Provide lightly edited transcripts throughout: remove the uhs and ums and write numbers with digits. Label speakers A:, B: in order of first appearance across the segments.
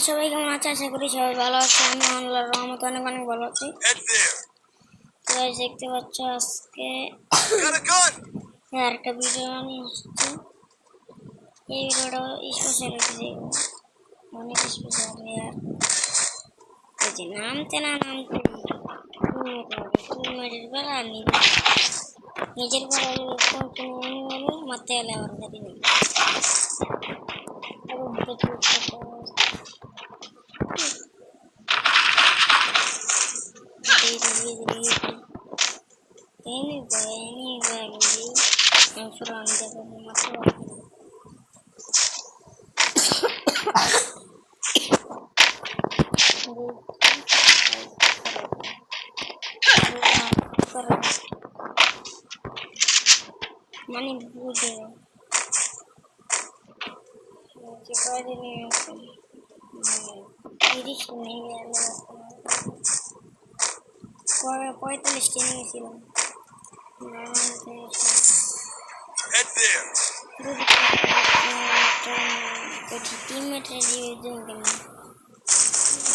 A: সবাই কেমন আছে? আশা করি সবাই ভালো আছে। আমি আল্লাহর রহমতে অনেক অনেক ভালো আছি। তো দেখতে পাচ্ছ আজকে আরেকটা ভিডিও নিয়ে আসছি। এই ভিডিওটা স্পেশাল অনেক স্পেশাল। এই যে নামতে টিমমেটের বেলা আর নিজের বেলা মারতে গেলে আমার গাড়ি নেই। মানে বুঝে তিরিশ নেমে পঁয়তাল্লিশটি নেমেছিলাম। টিমমেটের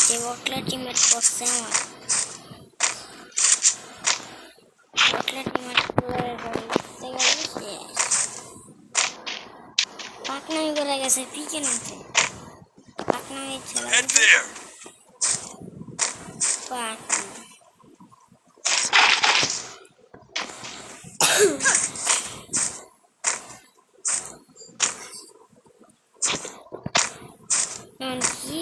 A: যে বটলা টিমমেট করছে আমার বটলা টিমমেট পাকনামি করে গেছে পিকে নামছে পাকনামি ছেলে কি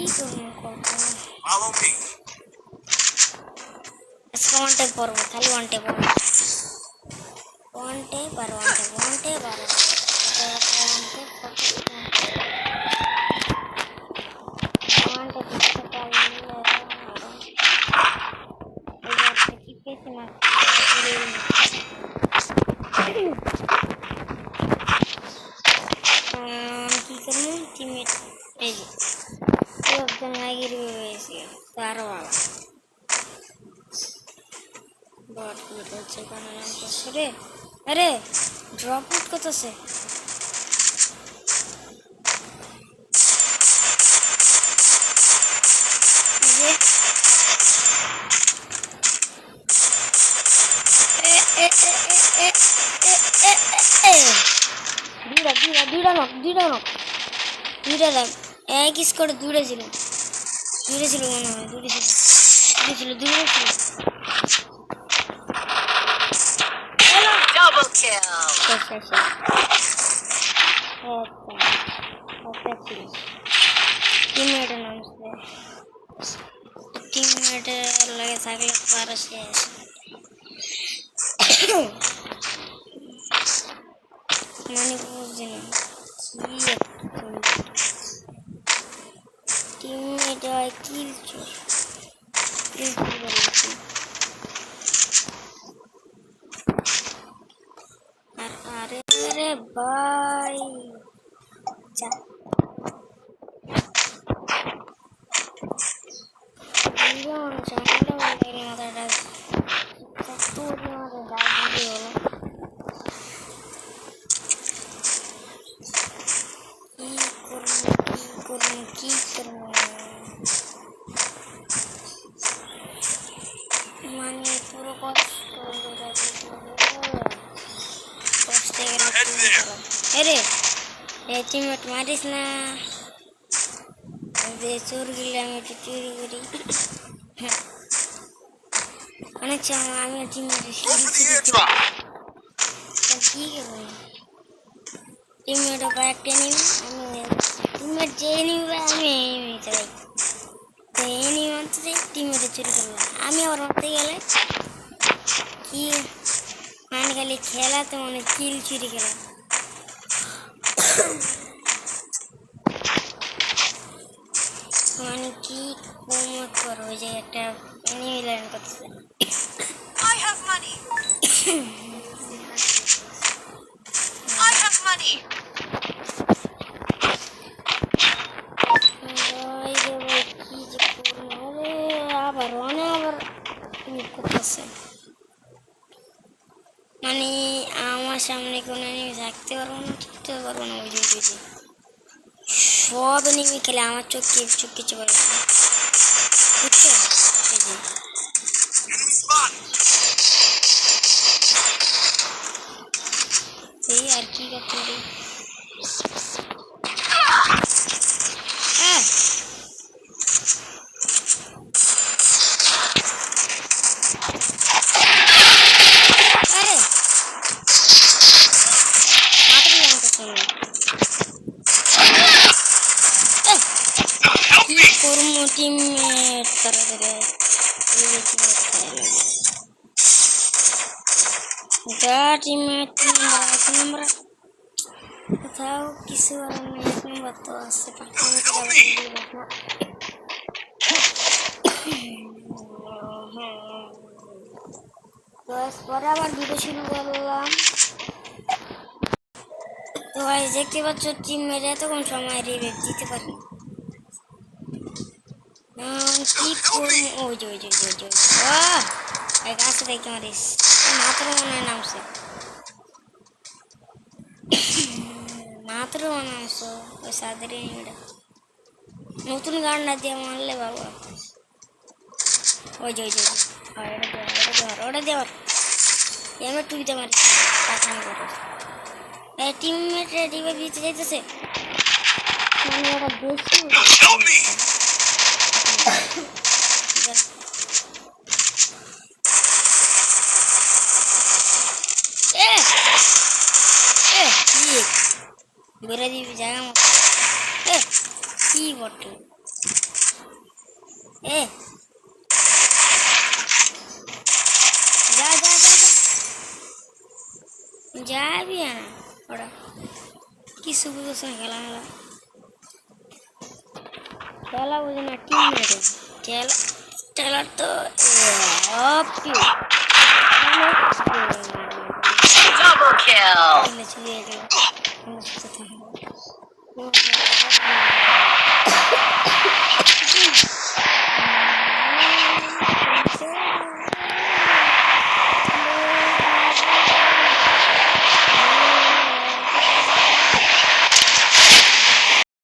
A: ওয়ানটে পড়বো খালি ওয়ানটে পড়বো ওয়ানটে বারো ওয়ানটে বারো কি করবো টিমমেট এই যে একজন লাগিয়ে রয়েছে তার বাবা বট হচ্ছে কারণ নাম করছে রে আরে ড্রপ আউট করতেছে দুইটা এক স্কোরে দূরে ছিল মনে হয় দূরে ছিল
B: Double kill.
A: টিমমেটের লাগে থাকলে পারে শেষ মানে বুঝছি না টিমমেট হয় কিল চোর আরে আরে ভাই যা কি করবো মানে পুরো কষ্ট গেলে টিমমেট মারিস না চোর গেলে আমি একটু চুরি করি অনেক সময় আমি টিমমেট কি করবো টিমমেট কয়েকটা নিবি আমি টিমমেট যে নিবে আমি চাই তো এই নিয়ে মানতে চাই টিমমেটে চুরি করবো আমি আবার মারতে গেলে কি মানে খালি খেলা তো মানে কিল চুরি খেলা মানে কি কোমত করো যে একটা এনিমি লাইন করতেছে
B: I have money. I have money.
A: মানে আমার সামনে কোনো এনিমি থাকতে পারবো না ঠিকতে পারবো না ওই যে সব এনিমি খেলে আমার চোখে চোখ কিছু বলে না বুঝছো এই যে এই আর কি করতে পারি হ্যাঁ আরে মাত্র জানতে শুনুন কি করবো টিমমেট তাড়াতাড়ি যা টিমমেট নম্বর কোথাও কিছু আর নেই এক নম্বর তো আছে পরে আবার ভিডিও শুরু করলাম তো ভাই দেখতে পাচ্ছ টিমমেট এত কম সময় রিভাইভ দিতে পারি কি করবো ওই যে ওই যে ওই যে গাছে দেখে মারিস মাত্র মনে হয় নামছে মাত্র নামছো ওই সাদের নতুন গান না দিয়ে মারলে ভালো ওই যে ওই যে ওটা দেওয়ার এমন টুকিতে মারিস টিমমেট রিভাইভ দিতে যাইতেছে মানে ওটা দেখছি বেড়ে দিবি জায়গা মতো কি বটে যা যা যা যাবি না ওরা কিছু বুঝেছে না খেলা মেলা খেলা বুঝে না টিম মেরে টেলার তো